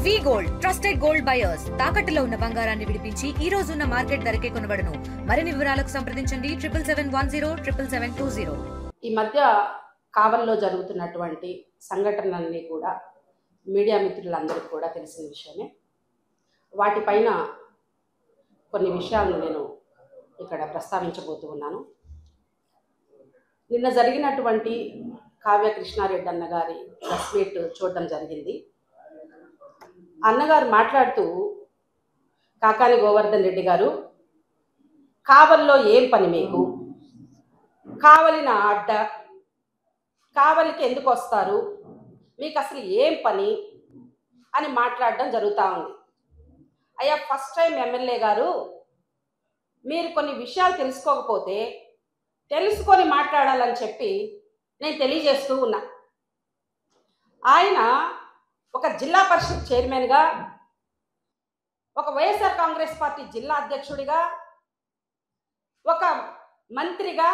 వి gold trusted gold buyers తాకట్టులో ఉన్న బంగారాన్ని విడిపించి ఈ రోజు ఉన్న మార్కెట్ ధరకే కొనబడును. మరిన్ని వివరాలకు సంప్రదించండి 77107720. ఈ మధ్య కావల్లో జరుగుతున్నటువంటి సంఘటనలన్నీ కూడా మీడియా మిత్రులందరికీ కూడా తెలిసిన విషయమే. వాటిపైన కొన్ని విషయాలను నేను ఇక్కడ ప్రస్తావించబోతూ ఉన్నాను. నిన్న జరిగినటువంటి కావ్య కృష్ణారెడ్డి అన్నగారి ప్రెస్ మీట్ చూడడం జరిగింది. అన్నగారు మాట్లాడుతూ, కాకాని గోవర్ధన్ రెడ్డి గారు, కావల్లో ఏం పని మీకు, కావలిన అడ్డ, కావలికి ఎందుకు వస్తారు, మీకు అసలు ఏం పని అని మాట్లాడడం జరుగుతూ ఉంది. అయ్యా, ఫస్ట్ టైం ఎమ్మెల్యే గారు, మీరు కొన్ని విషయాలు తెలుసుకోకపోతే తెలుసుకొని మాట్లాడాలని చెప్పి నేను తెలియజేస్తూ ఉన్నా. ఆయన ఒక జిల్లా పరిషత్ చైర్మన్గా, ఒక వైఎస్ఆర్ కాంగ్రెస్ పార్టీ జిల్లా అధ్యక్షుడిగా, ఒక మంత్రిగా,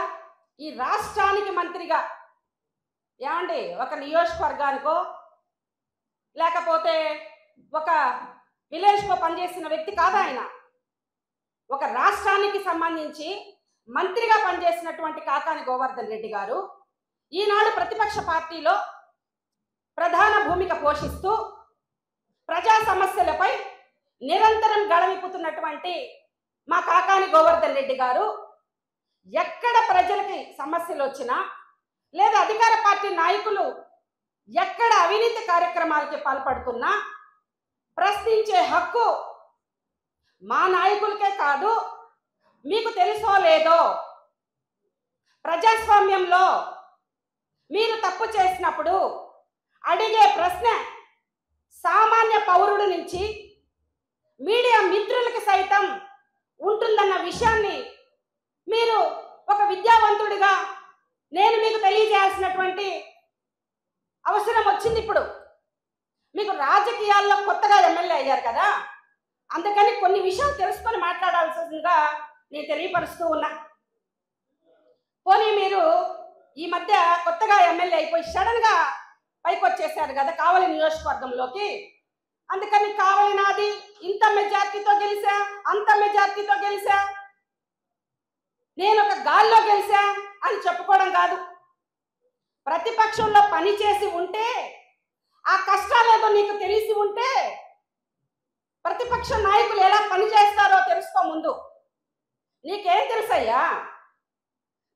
ఈ రాష్ట్రానికి మంత్రిగా, ఏమండి ఒక నియోజకవర్గానికో లేకపోతే ఒక విలేజ్కో పనిచేసిన వ్యక్తి కాదు ఆయన. ఒక రాష్ట్రానికి సంబంధించి మంత్రిగా పనిచేసినటువంటి కాకాని గోవర్ధన్ రెడ్డి గారు ఈనాడు ప్రతిపక్ష పార్టీలో ప్రధాన భూమిక పోషిస్తూ ప్రజా సమస్యలపై నిరంతరం గళమిప్పుతున్నటువంటి మా కాకాని గోవర్ధన్ రెడ్డి గారు ఎక్కడ ప్రజలకి సమస్యలు వచ్చినా, లేదా అధికార పార్టీ నాయకులు ఎక్కడ అవినీతి కార్యక్రమాలకి పాల్పడుతున్నా ప్రశ్నించే హక్కు మా నాయకులకే కాదు, మీకు తెలుసో లేదో ప్రజాస్వామ్యంలో మీరు తప్పు చేసినప్పుడు అడిగే ప్రశ్న సామాన్య పౌరుడి నుంచి మీడియా మిత్రులకి సైతం ఉంటుందన్న విషయాన్ని మీరు ఒక విద్యావంతుడిగా నేను మీకు తెలియజేయాల్సినటువంటి అవసరం వచ్చింది. ఇప్పుడు మీకు రాజకీయాల్లో కొత్తగా ఎమ్మెల్యే అయ్యారు కదా, అందుకని కొన్ని విషయాలు తెలుసుకొని మాట్లాడాల్సిందిగా నేను తెలియపరుస్తూ ఉన్నా. పోనీ మీరు ఈ మధ్య కొత్తగా ఎమ్మెల్యే అయిపోయి సడన్గా పైకి వచ్చేసారు కదా కావలి నియోజకవర్గంలోకి, అందుకని కావలి నాది, ఇంత మెజార్టీతో గెలిచా, అంత మెజార్టీతో గెలిచా, నేను ఒక గాల్లో గెలిచా అని చెప్పుకోవడం కాదు. ప్రతిపక్షంలో పనిచేసి ఉంటే, ఆ కష్టాలేదో నీకు తెలిసి ఉంటే ప్రతిపక్ష నాయకులు ఎలా పనిచేస్తారో తెలుసుకో ముందు. నీకేం తెలుసయ్యా?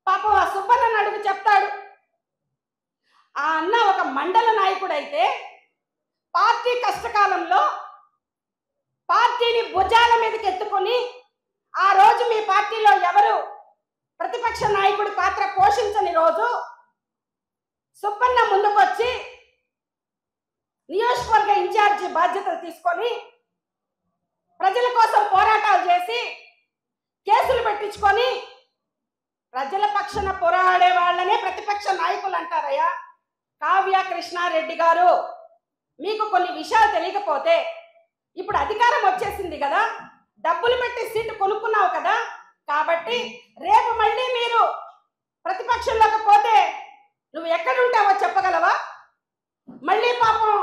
పాపం ఆ సుబ్బన్న అడుగు చెప్తాడు. ఆ అన్న ఒక మండల నాయకుడైతే పార్టీ కష్టకాలంలో పార్టీని భుజాల మీదకి ఎత్తుకొని, ఆ రోజు మీ పార్టీలో ఎవరు ప్రతిపక్ష నాయకుడి పాత్ర పోషించని రోజు సుబ్బన్న ముందుకొచ్చి నియోజకవర్గ ఇన్ఛార్జి బాధ్యతలు తీసుకొని ప్రజల కోసం పోరాటాలు చేసి కేసులు పెట్టించుకొని ప్రజల పక్షాన పోరాడే వాళ్ళనే ప్రతిపక్ష నాయకులు అంటారయ్యా. కావ్య కృష్ణారెడ్డి గారు, మీకు కొన్ని విషయాలు తెలియకపోతే, ఇప్పుడు అధికారం వచ్చేసింది కదా, డబ్బులు పెట్టి సీటు కొనుక్కున్నావు కదా, కాబట్టి రేపు మళ్ళీ మీరు ప్రతిపక్షంలోకి పోతే నువ్వు ఎక్కడుంటావో చెప్పగలవా? మళ్ళీ పాపం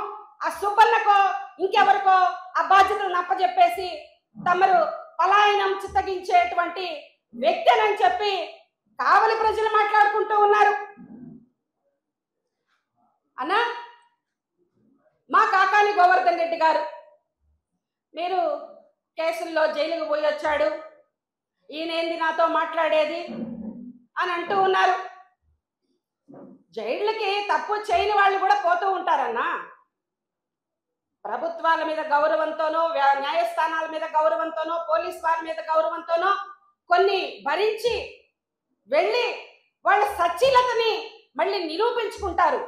ఆ సుబ్బన్నకో ఇంకెవరికో ఆ బాధ్యతలను అప్పచెప్పేసి తమరు పలాయనం చిత్తగించేటువంటి వ్యక్తిని చెప్పి కావలి ప్రజలు మాట్లాడుకుంటూ ఉన్నారు. అన్నా, మా కాకాని గోవర్ధన్ రెడ్డి గారు, మీరు కేసుల్లో జైలుకు పోయి వచ్చాడు, ఈయనేంది నాతో మాట్లాడేది అని అంటూ ఉన్నారు. జైళ్ళకి తప్పు చేయని వాళ్ళు కూడా పోతూ ఉంటారన్నా. ప్రభుత్వాల మీద గౌరవంతోనో, న్యాయస్థానాల మీద గౌరవంతోనో, పోలీస్ వారి మీద గౌరవంతోనో కొన్ని భరించి వెళ్ళి వాళ్ళ సచ్చీలతని మళ్ళీ నిరూపించుకుంటారు.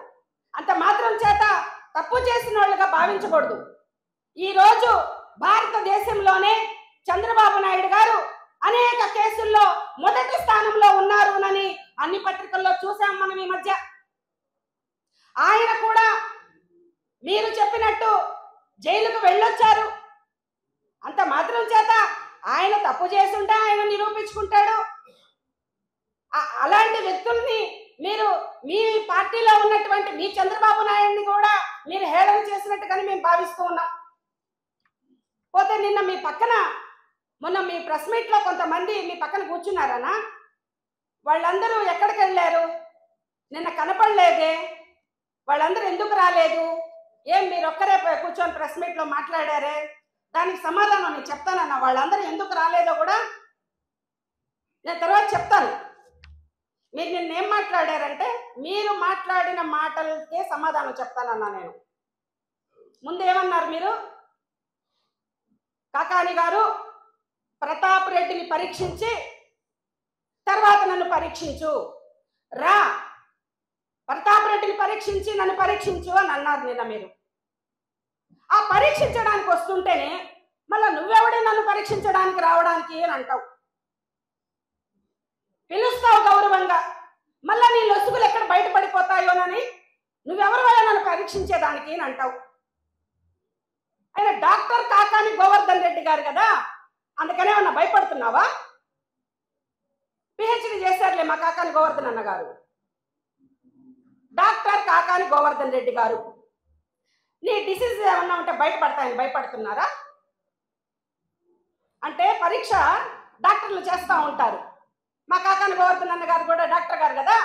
అంత మాత్రం చేత తప్పు చేసిన వాళ్ళుగా భావించకూడదు. ఈరోజు భారతదేశంలోనే చంద్రబాబు నాయుడు గారు అనేక కేసుల్లో మొదటి స్థానంలో ఉన్నారు అని అన్ని పత్రికల్లో చూసాం మనం ఈ మధ్య. ఆయన కూడా మీరు చెప్పినట్టు జైలుకు వెళ్ళొచ్చారు. అంత మాత్రం చేత ఆయన తప్పు చేస్తుంటే ఆయన నిరూపించుకుంటాడు. అలాంటి వ్యక్తుల్ని మీరు మీ పార్టీలో ఉన్నటువంటి మీ చంద్రబాబు నాయుడిని కూడా మీరు హేళన చేసినట్టుగానే మేము భావిస్తూ ఉన్నాం. నిన్న మీ పక్కన మొన్న మీ ప్రెస్ మీట్లో కొంతమంది మీ పక్కన కూర్చున్నారనా? వాళ్ళందరూ ఎక్కడికి వెళ్ళారు? నిన్న కనపడలేదే. వాళ్ళందరూ ఎందుకు రాలేదు? ఏం మీరు ఒక్కరే కూర్చొని ప్రెస్ మీట్లో మాట్లాడారే? దానికి సమాధానం నేను చెప్తానన్నా. వాళ్ళందరూ ఎందుకు రాలేదో కూడా నేను తర్వాత చెప్తాను. మీరు నిన్నేం మాట్లాడారంటే మీరు మాట్లాడిన మాటలకే సమాధానం చెప్తానన్నా. నేను ముందేమన్నారు మీరు? కాకాని గారు ప్రతాప్ రెడ్డిని పరీక్షించి తర్వాత నన్ను పరీక్షించు రా, ప్రతాప్ రెడ్డిని పరీక్షించి నన్ను పరీక్షించు అని అన్నారు నిన్న మీరు. ఆ పరీక్షించడానికి వస్తుంటేనే మళ్ళీ నువ్వెవడే నన్ను పరీక్షించడానికి రావడానికి అని అంటావు. పిలుస్తావు గౌరవంగా, మళ్ళా నీ లొసుగులు ఎక్కడ బయటపడిపోతాయోనని నువ్వెవరు నన్ను పరీక్షించేదానికి అని అంటావు. ఆయన డాక్టర్ కాకాని గోవర్ధన్ రెడ్డి గారు కదా, అందుకనే ఏమన్నా భయపడుతున్నావా? పిహెచ్డి చేశారులే మా కాకాని గోవర్ధన్ అన్న గారు. డాక్టర్ కాకాని గోవర్ధన్ రెడ్డి గారు, నీ డిసీజ్ ఏమన్నా ఉంటే బయటపడతాయని భయపడుతున్నారా? అంటే పరీక్ష డాక్టర్లు చేస్తూ ఉంటారు. మా కాకాని గోవర్ధన్ అన్న గారు కూడా డాక్టర్ గారు కదా,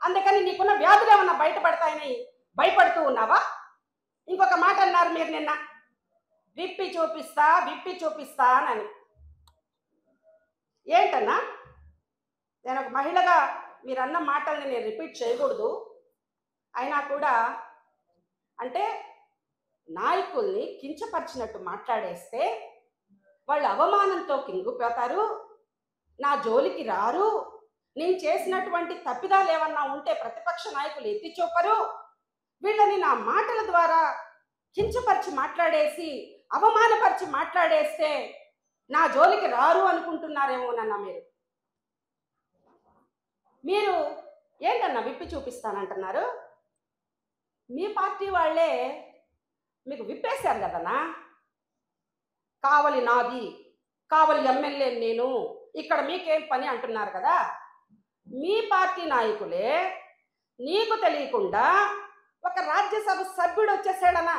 అందుకని నీకున్న వ్యాధులు ఏమన్నా బయటపడతాయని భయపడుతూ ఉన్నావా? ఇంకొక మాట అన్నారు మీరు నిన్న, విప్పి చూపిస్తా అని. ఏంటన్నా? నేను ఒక మహిళగా మీరు అన్న మాటల్ని నేను రిపీట్ చేయకూడదు. అయినా కూడా అంటే నాయకుల్ని కించపరిచినట్టు మాట్లాడేస్తే వాళ్ళు అవమానంతో కింగిపోతారు, నా జోలికి రారు, నేను చేసినటువంటి తప్పిదాలు ఏమన్నా ఉంటే ప్రతిపక్ష నాయకులు ఎత్తి చూపరు, వీళ్ళని నా మాటల ద్వారా కించపరిచి మాట్లాడేసి అవమానపరిచి మాట్లాడేస్తే నా జోలికి రారు అనుకుంటున్నారేమోనన్నా మీరు. మీరు ఏంటన్నా విప్పి చూపిస్తానంటున్నారు? మీ పార్టీ వాళ్ళే మీకు విప్పేశారు కదన్నా. కావలి నాది, కావలి ఎమ్మెల్యే నేను, ఇక్కడ మీకేం పని అంటున్నారు కదా. మీ పార్టీ నాయకులే నీకు తెలియకుండా ఒక రాజ్యసభ సభ్యుడు వచ్చేసాడనా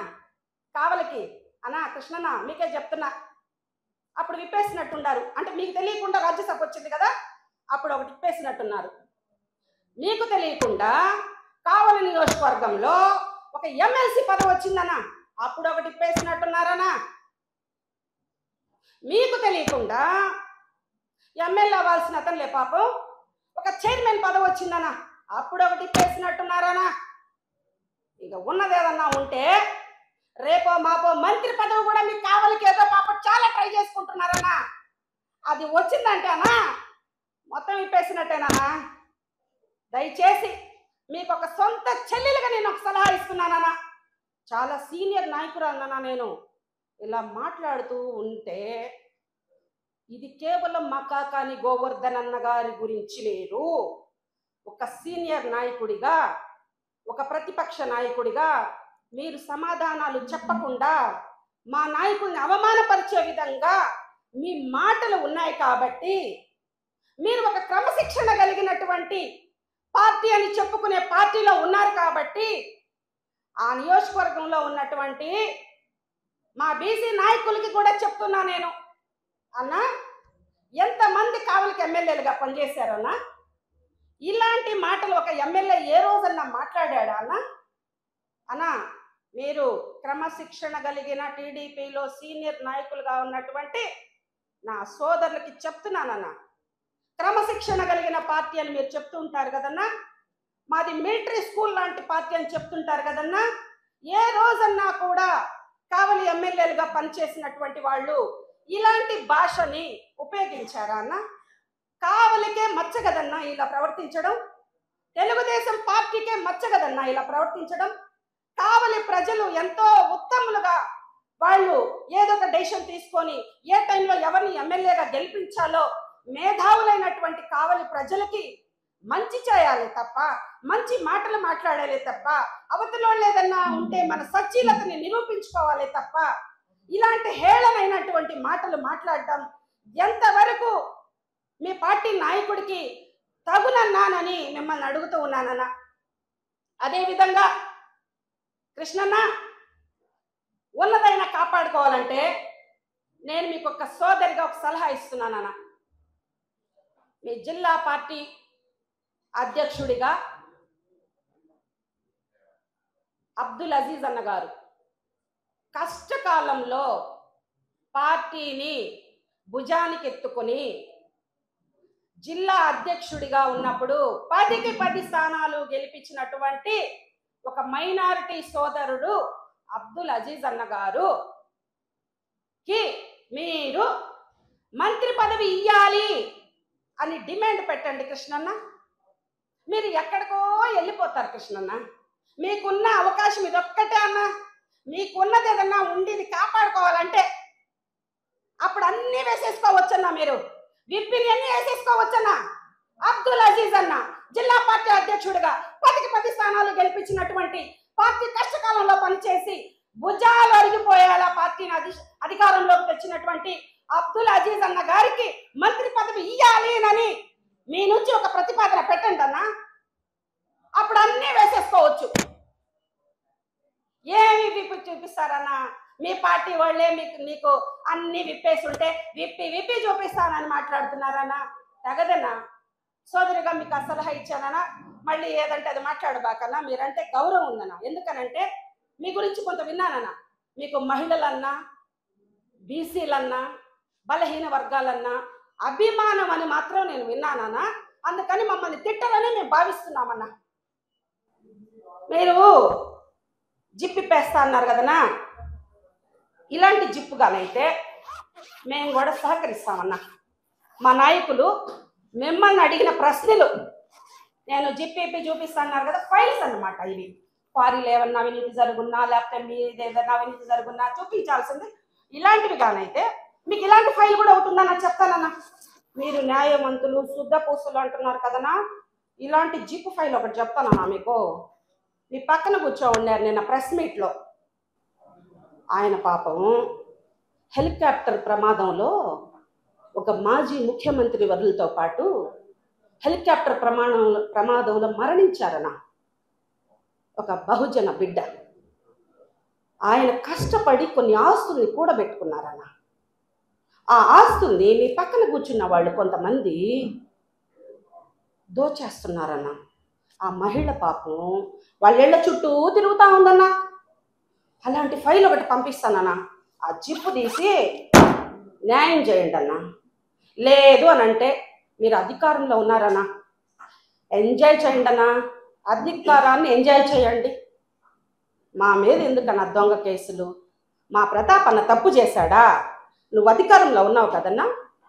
కావలికి. అన్నా కృష్ణన్న మీకే చెప్తున్నా, అప్పుడు విప్పేసినట్టున్నారు. అంటే మీకు తెలియకుండా రాజ్యసభ వచ్చింది కదా, అప్పుడు ఒకటి విప్పేసినట్టున్నారు. మీకు తెలియకుండా కావలి నియోజకవర్గంలో ఒక ఎమ్మెల్సీ పదవి వచ్చిందనా, అప్పుడు ఒకటి విప్పేసినట్టున్నారనా. మీకు తెలియకుండా ఎమ్మెల్యే అవ్వాల్సిన అతనులే పాపం ఒక చైర్మన్ పదవి వచ్చిందనా, అప్పుడు ఒకటి విప్పేసినట్టున్నారనా. ఇక ఉన్నదేదన్నా ఉంటే రేపో మాపో మంత్రి పదవి కూడా మీకు కావలికి ఏదో పాపం చాలా ట్రై చేసుకుంటున్నారన్నా. అది వచ్చిందంటే అన్నా మొత్తం విప్పేసినట్టేనా? దయచేసి మీకు ఒక సొంత చెల్లెలుగా నేను ఒక సలహా ఇస్తున్నానన్నా. చాలా సీనియర్ నాయకురాలన్నా నేను. ఇలా మాట్లాడుతూ ఉంటే ఇది కేవలం మా కాకాని గోవర్ధన్ అన్న గారి గురించి లేదు. ఒక సీనియర్ నాయకుడిగా, ఒక ప్రతిపక్ష నాయకుడిగా మీరు సమాధానాలు చెప్పకుండా మా నాయకుల్ని అవమానపరిచే విధంగా మీ మాటలు ఉన్నాయి కాబట్టి, మీరు ఒక క్రమశిక్షణ కలిగినటువంటి పార్టీ అని చెప్పుకునే పార్టీలో ఉన్నారు కాబట్టి, ఆ నియోజకవర్గంలో ఉన్నటువంటి మా బీసీ నాయకులకి కూడా చెప్తున్నా నేను, అన్నా ఎంతమంది కావలికి ఎమ్మెల్యేలుగా పనిచేశారన్నా? ఇలాంటి మాటలు ఒక ఎమ్మెల్యే ఏ రోజన్నా మాట్లాడాడా అన్నా? అన్నా మీరు క్రమశిక్షణ కలిగిన టీడీపీలో సీనియర్ నాయకులుగా ఉన్నటువంటి నా సోదరులకి చెప్తున్నానన్నా, క్రమశిక్షణ కలిగిన పార్టీ అని మీరు చెప్తూ ఉంటారు కదన్నా. మాది మిలిటరీ స్కూల్ లాంటి పార్టీ అని చెప్తుంటారు కదన్నా. ఏ రోజన్నా కూడా కావలి ఎమ్మెల్యేలుగా పనిచేసినటువంటి వాళ్ళు ఇలాంటి భాషని ఉపయోగించారా అన్న? కావలికే మచ్చ కదన్నా ఇలా ప్రవర్తించడం, తెలుగుదేశం పార్టీకే మచ్చ కదన్నా ఇలా ప్రవర్తించడం. కావలి ప్రజలు ఎంతో ఉత్తములుగా వాళ్ళు ఏదో ఒక డెసిషన్ తీసుకొని ఏ టైంలో ఎవరిని ఎమ్మెల్యేగా గెలిపించాలో మేధావులైనటువంటి కావలి ప్రజలకి మంచి చేయాలి తప్ప, మంచి మాటలు మాట్లాడాలి తప్ప, అవతలో లేదన్నా ఉంటే మన సచ్చీలతని నిరూపించుకోవాలి తప్ప, ఇలాంటి హేళనైనటువంటి మాటలు మాట్లాడడం ఎంతవరకు మీ పార్టీ నాయకుడికి తగునన్నానని మిమ్మల్ని అడుగుతూ ఉన్నానన్నా. అదేవిధంగా కృష్ణన్న, ఉన్నదైనా కాపాడుకోవాలంటే నేను మీకు ఒక సోదరిగా ఒక సలహా ఇస్తున్నానన్న. మీ జిల్లా పార్టీ అధ్యక్షుడిగా అబ్దుల్ అజీజ్ అన్న గారు కష్టకాలంలో పార్టీని భుజానికి ఎత్తుకొని జిల్లా అధ్యక్షుడిగా ఉన్నప్పుడు 10కి 10 స్థానాలు గెలిపించినటువంటి ఒక మైనారిటీ సోదరుడు అబ్దుల్ అజీజ్ అన్న గారుకి మీరు మంత్రి పదవి ఇయ్యాలి అని డిమాండ్ పెట్టండి కృష్ణన్న. మీరు ఎక్కడికో వెళ్ళిపోతారు కృష్ణన్న. మీకున్న అవకాశం ఇదొక్కటే అన్న. మీకున్నది ఏదన్నా ఉండేది కాపాడుకోవాలంటే అప్పుడు అన్నీ వేసేసుకోవచ్చన్నా. మీరు విప్పిని అన్నీ వేసేసుకోవచ్చన్నా. అబ్దుల్ అజీజ్ అన్న జిల్లా పార్టీ అధ్యక్షుడిగా 10కి 10 స్థానాలు గెలిపించినటువంటి, పార్టీ కష్టకాలంలో పనిచేసి భుజాలు అరిగిపోయేలా పార్టీని అధికారంలోకి తెచ్చినటువంటి అబ్దుల్ అజీజ్ అన్న గారికి మంత్రి పదవి ఇయ్యాలి అని మీ నుంచి ఒక ప్రతిపాదన పెట్టండి అన్న. అప్పుడు అన్నీ వేసేసుకోవచ్చు. ఏమి విప్పి చూపిస్తారన్నా? మీ పార్టీ వాళ్ళే మీకు అన్ని విప్పేసి ఉంటే విప్పి చూపిస్తానని మాట్లాడుతున్నారన్నా. తగదన్నా. సోదరిగా మీకు ఆ సలహా ఇచ్చానన్నా. మళ్ళీ ఏదంటే అది మాట్లాడబాకన్నా. మీరంటే గౌరవం ఉందన్నా. ఎందుకనంటే మీ గురించి కొంత విన్నానన్నా. మీకు మహిళలన్నా, బీసీలన్నా, బలహీన వర్గాలన్నా అభిమానం అని మాత్రం నేను విన్నానన్నా. అందుకని మమ్మల్ని తిట్టాలని మేము భావిస్తున్నామన్నా. మీరు జిప్పిప్పేస్తా అన్నారు కదనా. ఇలాంటి జిప్పుగానైతే మేము కూడా సహకరిస్తామన్నా. మా నాయకులు మిమ్మల్ని అడిగిన ప్రశ్నలు నేను జిప్పిప్పి చూపిస్తా అన్నారు కదా, ఫైల్స్ అన్నమాట ఇవి. క్వారీలు ఏమన్నా అవినీతి జరుగున్నా, లేకపోతే మీది ఏదన్నా అవినీతి జరుగున్నా చూపించాల్సింది. ఇలాంటివి కానైతే మీకు ఇలాంటి ఫైల్ కూడా అవుతుందని చెప్తానన్నా. మీరు న్యాయవంతులు, శుద్ధ పూసలు అంటున్నారు కదనా. ఇలాంటి జిప్ ఫైల్ ఒకటి చెప్తానన్నా మీకు. మీ పక్కన కూర్చో ఉన్నారు నిన్న ప్రెస్ మీట్లో. ఆయన పాపం హెలికాప్టర్ ప్రమాదంలో ఒక మాజీ ముఖ్యమంత్రి వర్యులతో పాటు హెలికాప్టర్ ప్రమాదంలో మరణించారన్న ఒక బహుజన బిడ్డ. ఆయన కష్టపడి కొన్ని ఆస్తుల్ని కూడబెట్టుకున్నారన్న. ఆ ఆస్తుల్ని మీ పక్కన కూర్చున్న వాళ్ళు కొంతమంది దోచేస్తున్నారన్న. ఆ మహిళ పాపం వాళ్ళ చుట్టూ తిరుగుతూ ఉందన్నా. అలాంటి ఫైల్ ఒకటి పంపిస్తానన్నా. ఆ జిప్పు తీసి న్యాయం చేయండి అన్నా. లేదు అని అంటే మీరు అధికారంలో ఉన్నారన్నా, ఎంజాయ్ చేయండి అన్నా. అధికారాన్ని ఎంజాయ్ చేయండి. మా మీద ఎందుకన్నా దొంగ కేసులు? మా ప్రతాప్ అన్న తప్పు చేశాడా? నువ్వు అధికారంలో ఉన్నావు కదన్నా.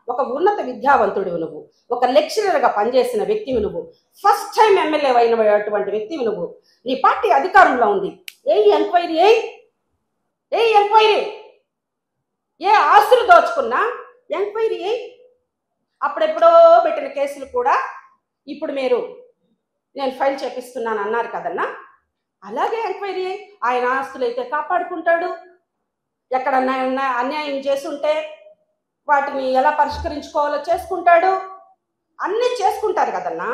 ఒక ఉన్నత విద్యావంతుడివి నువ్వు, ఒక లెక్చరర్గా పనిచేసిన వ్యక్తివి నువ్వు, ఫస్ట్ టైం ఎమ్మెల్యే అయినటువంటి వ్యక్తివి నువ్వు. నీ పార్టీ అధికారంలో ఉంది. Enquiry enquiry. ఏ ఆస్తులు దోచుకున్నా ఎంక్వైరీ అప్పుడెప్పుడో పెట్టిన కేసులు కూడా ఇప్పుడు మీరు నేను ఫైల్ చేపిస్తున్నాను అన్నారు కదన్నా. అలాగే ఎంక్వైరీ ఆయన ఆస్తులు అయితే కాపాడుకుంటాడు. ఎక్కడన్నా అన్యాయం చేసుంటే వాటిని ఎలా పరిష్కరించుకోవాలో చేసుకుంటాడు. అన్నీ చేసుకుంటారు కదన్నా.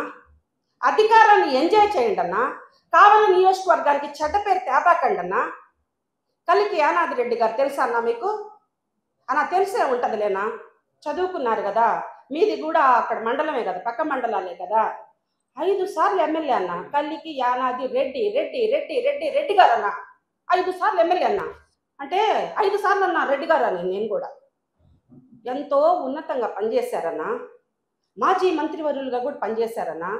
అధికారాన్ని ఎంజాయ్ చేయండి అన్నా. కావలి నియోజకవర్గానికి చెడ్డ పేరు తేబాకండి అన్నా. కలికి యానాది రెడ్డి గారు తెలుసా అన్నా మీకు? అన్నా తెలిసే ఉంటుందిలేనా, చదువుకున్నారు కదా. మీది కూడా అక్కడ మండలమే కదా, పక్క మండలాలే కదా. 5 సార్లు ఎమ్మెల్యే అన్న కలికి యానాది రెడ్డి రెడ్డి రెడ్డి రెడ్డి రెడ్డి గారు అన్న. 5 సార్లు ఎమ్మెల్యే అన్న అంటే 5 సార్లు అన్న రెడ్డి గారు అని. నేను కూడా ఎంతో ఉన్నతంగా పనిచేశారన్నా. మాజీ మంత్రివర్యులుగా కూడా పనిచేశారన్నా.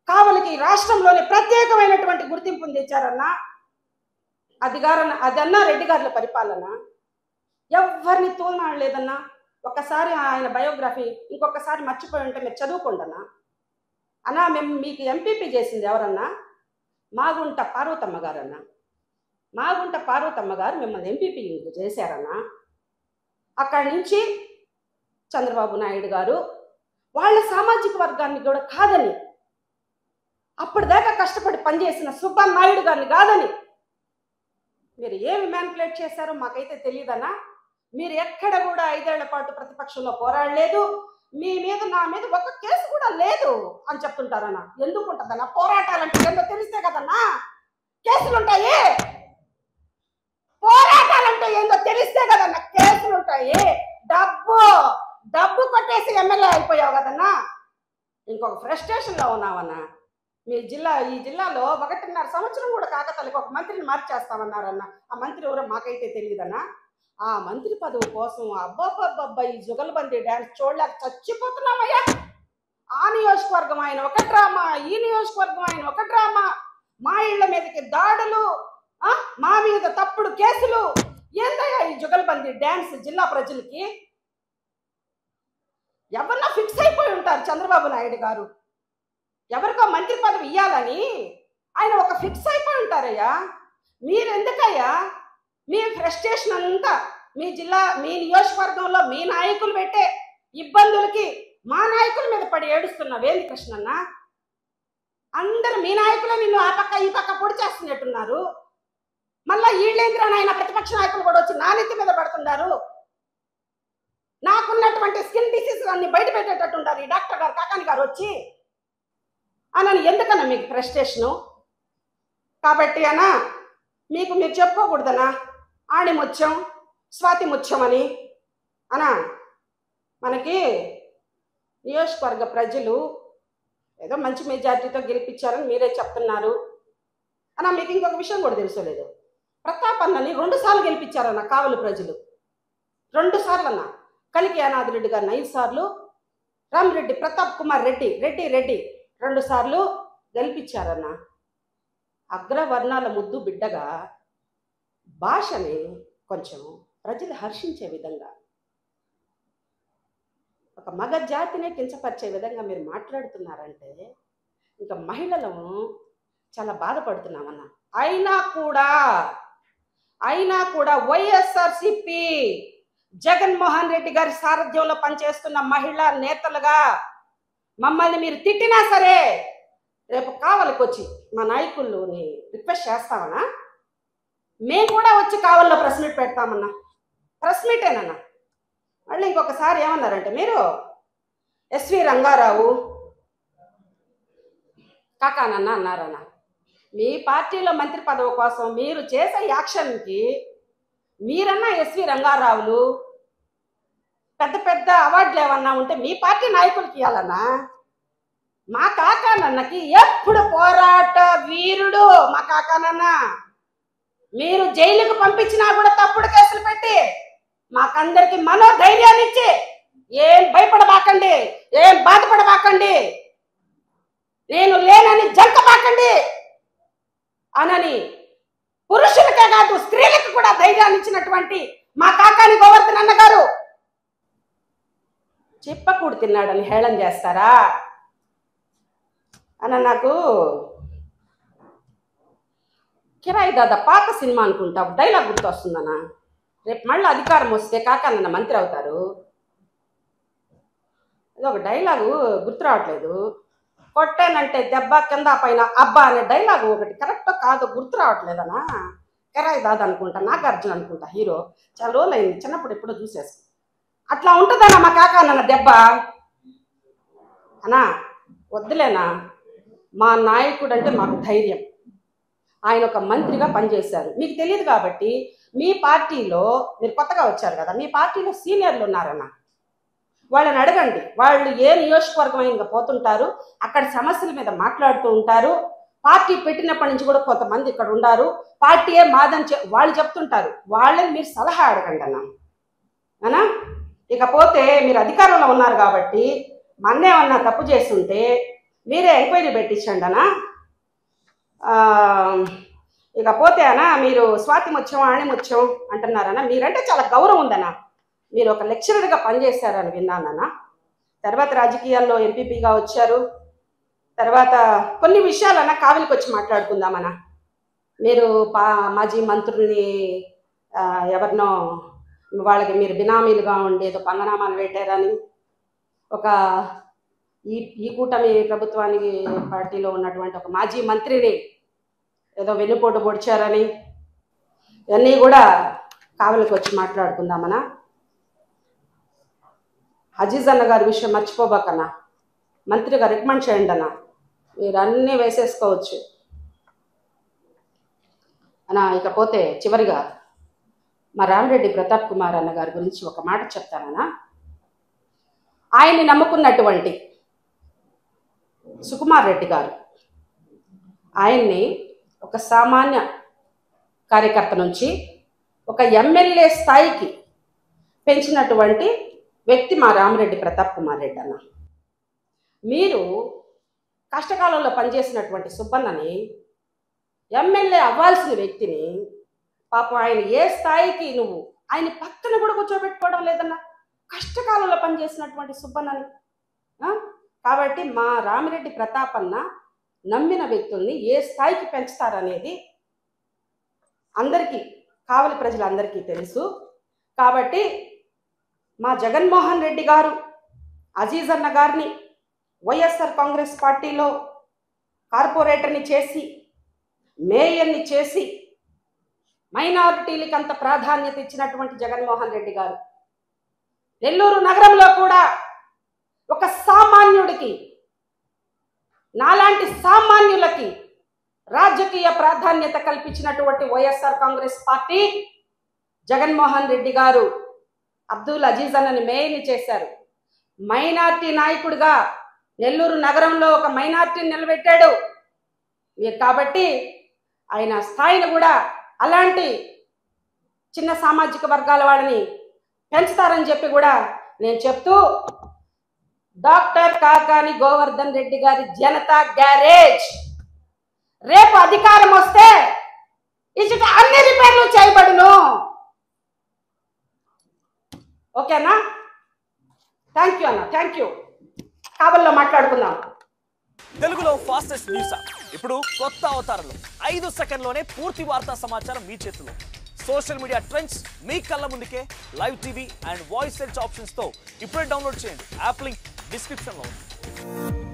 కావలికి రాష్ట్రంలోని ప్రత్యేకమైనటువంటి గుర్తింపును తెచ్చారన్నా. అదన్నా రెడ్డి గారుల పరిపాలన. ఎవరిని తోలనాడలేదన్నా. ఒక్కసారి ఆయన బయోగ్రఫీ ఇంకొకసారి మర్చిపోయి ఉంటే మీరు చదువుకోండి అన్నా. అన్నా మేము మీకు ఎంపీపీ చేసింది ఎవరన్నా? మాగుంట పార్వతమ్మ గారు అన్న. మాగుంట పార్వతమ్మ గారు మిమ్మల్ని ఎంపీపీ చేశారన్నా. అక్కడి నుంచి చంద్రబాబు నాయుడు గారు వాళ్ళ సామాజిక వర్గాన్ని కూడా కాదని, అప్పటిదాకా కష్టపడి పనిచేసిన సుబ్బనాయుడు గారిని కాదని మీరు ఏమి మ్యానిపులేట్ చేశారో మాకైతే తెలియదన్నా. మీరు ఎక్కడ కూడా 5 ఏళ్ల పాటు ప్రతిపక్షంలో పోరాడలేదు. మీ మీద నా మీద ఒక్క కేసు కూడా లేదు అని చెప్తుంటారన్నా. ఎందుకు ఉంటుందన్నా? పోరాటాలంటే ఏంటో తెలిస్తే కదన్నా కేసులు ఉంటాయి. పోరాటాలంటే ఏందో తెలిస్తే కదన్నా కేసులు ఉంటాయి. ఏ డబ్బు డబ్బు కొట్టేసి ఎమ్మెల్యే అయిపోయావు కదన్నా. ఇంకొక ఫ్రస్ట్రేషన్లో ఉన్నావన్నా. ఈ జిల్లాలో 1.5 సంవత్సరం కూడా కాకతలకి ఒక మంత్రిని మార్చేస్తామన్నారన్న. ఆ మంత్రి ఎవరో మాకైతే తెలియదన్నా. ఆ మంత్రి పదవి కోసం అబ్బాబ్బబ్బబ్బా ఈ జుగల్బందీ డ్యాన్స్ చూడలేక చచ్చిపోతున్నామయ్యా. ఆ నియోజకవర్గం ఆయన ఒక డ్రామా, ఈ నియోజకవర్గం ఆయన ఒక డ్రామా, మా ఇళ్ల మీదకి దాడులు, మా మీద తప్పుడు కేసులు. ఏందయ్యా ఈ జుగల్బందీ డ్యాన్స్ జిల్లా ప్రజలకి? ఎవరన్నా ఫిక్స్ అయిపోయి ఉంటారు చంద్రబాబు నాయుడు గారు. ఎవరికో మంత్రి పదవి ఇవ్వాలని ఆయన ఒక ఫిక్స్ అయిపోయి ఉంటారయ్యా. మీరెందుకయ్యా మీ ఫ్రస్ట్రేషన్ అంతా మీ నియోజకవర్గంలో మీ నాయకులు పెట్టే ఇబ్బందులకి మా నాయకుల మీద పడి ఏడుస్తున్నావేంది కృష్ణన్న? అందరు మీ నాయకులే నిన్ను ఆ పక్క ఈ పక్క పొడి చేస్తున్నట్టున్నారు. మళ్ళా ఈళ్ళేంద్రా నాయన ప్రతిపక్ష నాయకులు కూడా వచ్చి నా నెత్తి మీద పడుతున్నారు. నాకున్నటువంటి స్కిన్ డిసీజ్ అన్ని బయట పెట్టేటట్టుంటారు ఈ డాక్టర్ గారు, కాకాని గారు వచ్చి అని. ఎందుకన్నా మీకు ఫ్రస్ట్రేషను? కాబట్టి అన్నా మీరు చెప్పుకోకూడదనా ఆణిముత్యం స్వాతి ముత్యం అని అనా. మనకి నియోజకవర్గ ప్రజలు ఏదో మంచి మెజార్టీతో గెలిపించారని మీరే చెప్తున్నారు అన్నా. మీకు ఇంకొక విషయం కూడా తెలుసలేదు, ప్రతాప్ అన్నని 2 సార్లు గెలిపించారన్న కావలి ప్రజలు. 2 సార్లు అన్న. కలికి అనాథ్ రెడ్డి గారిని 5 సార్లు, రామిరెడ్డి ప్రతాప్ కుమార్ రెడ్డి 2 సార్లు గెలిపించారన్న. అగ్రవర్ణాల ముద్దు బిడ్డగా భాషని కొంచెం ప్రజలు హర్షించే విధంగా, ఒక మగ జాతినే కించపరిచే విధంగా మీరు మాట్లాడుతున్నారంటే ఇంకా మహిళలను చాలా బాధపడుతున్నామన్న. అయినా కూడా వైఎస్ఆర్సిపి జగన్మోహన్ రెడ్డి గారి సారథ్యంలో పనిచేస్తున్న మహిళా నేతలుగా మమ్మల్ని మీరు తిట్టినా సరే రేపు కావలికి వచ్చి మా నాయకుల్ని రిక్వెస్ట్ చేస్తామన్నా. మేము కూడా వచ్చి కావల్లో ప్రెస్ మీట్ పెడతామన్నా. ప్రెస్ మీటేనన్నా. మళ్ళీ ఇంకొకసారి ఏమన్నారంటే మీరు ఎస్వి రంగారావు కాకానన్న అన్నారన్న. మీ పార్టీలో మంత్రి పదవి కోసం మీరు చేసే యాక్షన్కి మీరన్నా ఎస్వి రంగారావులు పెద్ద పెద్ద అవార్డులు ఏమన్నా ఉంటే మీ పార్టీ నాయకులకి ఇవ్వాలన్నా. మా కాకానన్నకి ఎప్పుడు పోరాట వీరుడు మా కాకానన్న. మీరు జైలుకు పంపించినా కూడా తప్పుడు కేసులు పెట్టి మాకందరికి మనోధైర్యాన్ని ఇచ్చి ఏం భయపడబాకండి, ఏం బాధపడబాకండి, నేను లేనని జంకబాకండి అనని పురుషులకే కాదు స్త్రీలకు కూడా ధైర్యాన్ని ఇచ్చినటువంటి మా కాకాని గోవర్ధన్ అన్న గారు చెప్పకూడు తిన్నాడని హేళన చేస్తారా అన్న. నాకు కిరాయి దాదా పాత సినిమా అనుకుంటా డైలాగ్ గుర్తొస్తుందన్న. రేపు మళ్ళీ అధికారం వస్తే కాకానన్న మంత్రి అవుతారు. అది ఒక డైలాగు గుర్తు రావట్లేదు. కొట్టానంటే దెబ్బ కింద పైన అబ్బా అనే డైలాగు ఒకటి కరెక్ట్ కాదు గుర్తు రావట్లేదన్నా. కిరాయి దాదా అనుకుంటా, నాగార్జున అనుకుంటా హీరో. చాలా రోజులు అయింది, చిన్నప్పుడు ఎప్పుడో చూసేసి. అట్లా ఉంటుందన్నా మా కాకానన్న దెబ్బ అన్నా. వద్దులేనా, మా నాయకుడు అంటే మాకు ధైర్యం. ఆయన ఒక మంత్రిగా పనిచేశారు. మీకు తెలియదు కాబట్టి మీ పార్టీలో మీరు కొత్తగా వచ్చారు కదా, మీ పార్టీలో సీనియర్లు ఉన్నారన్న. వాళ్ళని అడగండి. వాళ్ళు ఏ నియోజకవర్గం అయినా పోతుంటారు, అక్కడ సమస్యల మీద మాట్లాడుతూ ఉంటారు. పార్టీ పెట్టినప్పటి నుంచి కూడా కొంతమంది ఇక్కడ ఉన్నారు. పార్టీయే మాదని వాళ్ళు చెప్తుంటారు. వాళ్ళని మీరు సలహా అడగండి అన్నా. ఇకపోతే మీరు అధికారంలో ఉన్నారు కాబట్టి మన్నేమన్నా తప్పు చేస్తుంటే మీరే ఎంక్వైరీ పెట్టించండి అన్నా. ఇకపోతే అన్నా మీరు స్వాతి ముత్యం ఆణిముత్యం అంటున్నారన్నా. మీరంటే చాలా గౌరవం ఉందన్నా. మీరు ఒక లెక్చరర్గా పనిచేశారని విన్నానన్నా. తర్వాత రాజకీయాల్లో ఎంపీపీగా వచ్చారు. తర్వాత కొన్ని విషయాలన్నా కావిలికి వచ్చి మాట్లాడుకుందామన్నా. మీరు మాజీ మంత్రుల్ని ఎవరినో వాళ్ళకి మీరు బినామీలుగా ఉండి ఏదో పంగనామాలు పెట్టారని, ఒక ఈ కూటమి ప్రభుత్వానికి పార్టీలో ఉన్నటువంటి ఒక మాజీ మంత్రిని ఏదో వెన్నుపోటు పొడిచారని, ఇవన్నీ కూడా కావలికి వచ్చి మాట్లాడుకుందామన్నా. అజీజ్ అన్న గారి విషయం మర్చిపోబాకన్నా. మంత్రిగా రికమెండ్ చేయండి అన్న. మీరు అన్నీ వేసేసుకోవచ్చు అన్నా. ఇకపోతే చివరిగా మా రామిరెడ్డి ప్రతాప్ కుమార్ అన్న గారి గురించి ఒక మాట చెప్తానన్నా. ఆయన్ని నమ్ముకున్నటువంటి సుకుమార్ రెడ్డి గారు ఆయన్ని ఒక సామాన్య కార్యకర్త నుంచి ఒక ఎమ్మెల్యే స్థాయికి పెంచినటువంటి వ్యక్తి మా రామిరెడ్డి ప్రతాప్ కుమార్ రెడ్డి అన్న. మీరు కష్టకాలంలో పనిచేసినటువంటి సుబ్బన్నని ఎమ్మెల్యే అవ్వాల్సిన వ్యక్తిని పాపం ఆయన ఏ స్థాయికి నువ్వు ఆయన పక్కన కూడా కూర్చోబెట్టుకోవడం లేదన్నా, కష్టకాలంలో పనిచేసినటువంటి సుబ్బన్నని. కాబట్టి మా రామిరెడ్డి ప్రతాప్ అన్న నమ్మిన వ్యక్తుల్ని ఏ స్థాయికి పెంచుతారనేది అందరికీ, కావలి ప్రజలందరికీ తెలుసు. కాబట్టి మా జగన్మోహన్ రెడ్డి గారు అజీజ్ అన్న గారిని వైఎస్ఆర్ కాంగ్రెస్ పార్టీలో కార్పొరేటర్ని చేసి, మేయర్ని చేసి, మైనారిటీలకి అంత ప్రాధాన్యత ఇచ్చినటువంటి జగన్మోహన్ రెడ్డి గారు నెల్లూరు నగరంలో కూడా ఒక సామాన్యుడికి, నాలాంటి సామాన్యులకి రాజకీయ ప్రాధాన్యత కల్పించినటువంటి వైఎస్ఆర్ కాంగ్రెస్ పార్టీ జగన్మోహన్ రెడ్డి గారు అబ్దుల్ అజీజ్ అన్నని మేయర్ని చేశారు. మైనార్టీ నాయకుడిగా నెల్లూరు నగరంలో ఒక మైనార్టీని నిలబెట్టాడు మీరు. కాబట్టి ఆయన స్థాయిని కూడా అలాంటి చిన్న సామాజిక వర్గాల వాళ్ళని పెంచుతారని చెప్పి కూడా నేను చెప్తూ, డాక్టర్ కాకాని గోవర్ధన్ రెడ్డి గారి జనతా గ్యారేజ్ రేపు అధికారం వస్తే ఇసుక అన్ని రిపేర్లు చేయబడును. ఓకేనా? థ్యాంక్ యూ అన్న, థ్యాంక్ యూ. కావల్లో మాట్లాడుకుందాం. తెలుగులో ఫాస్టెస్ట్ న్యూస్ ఇప్పుడు కొత్త అవతారంలో 5 సెకండ్లోనే పూర్తి వార్తా సమాచారం మీ చేతిలో. సోషల్ మీడియా ట్రెండ్స్ మీ కళ్ళ ముందుకే live TV and voice search options తో ఇప్పుడే డౌన్లోడ్ చేయండి. యాప్ లింక్ డిస్క్రిప్షన్ లో ఉంది.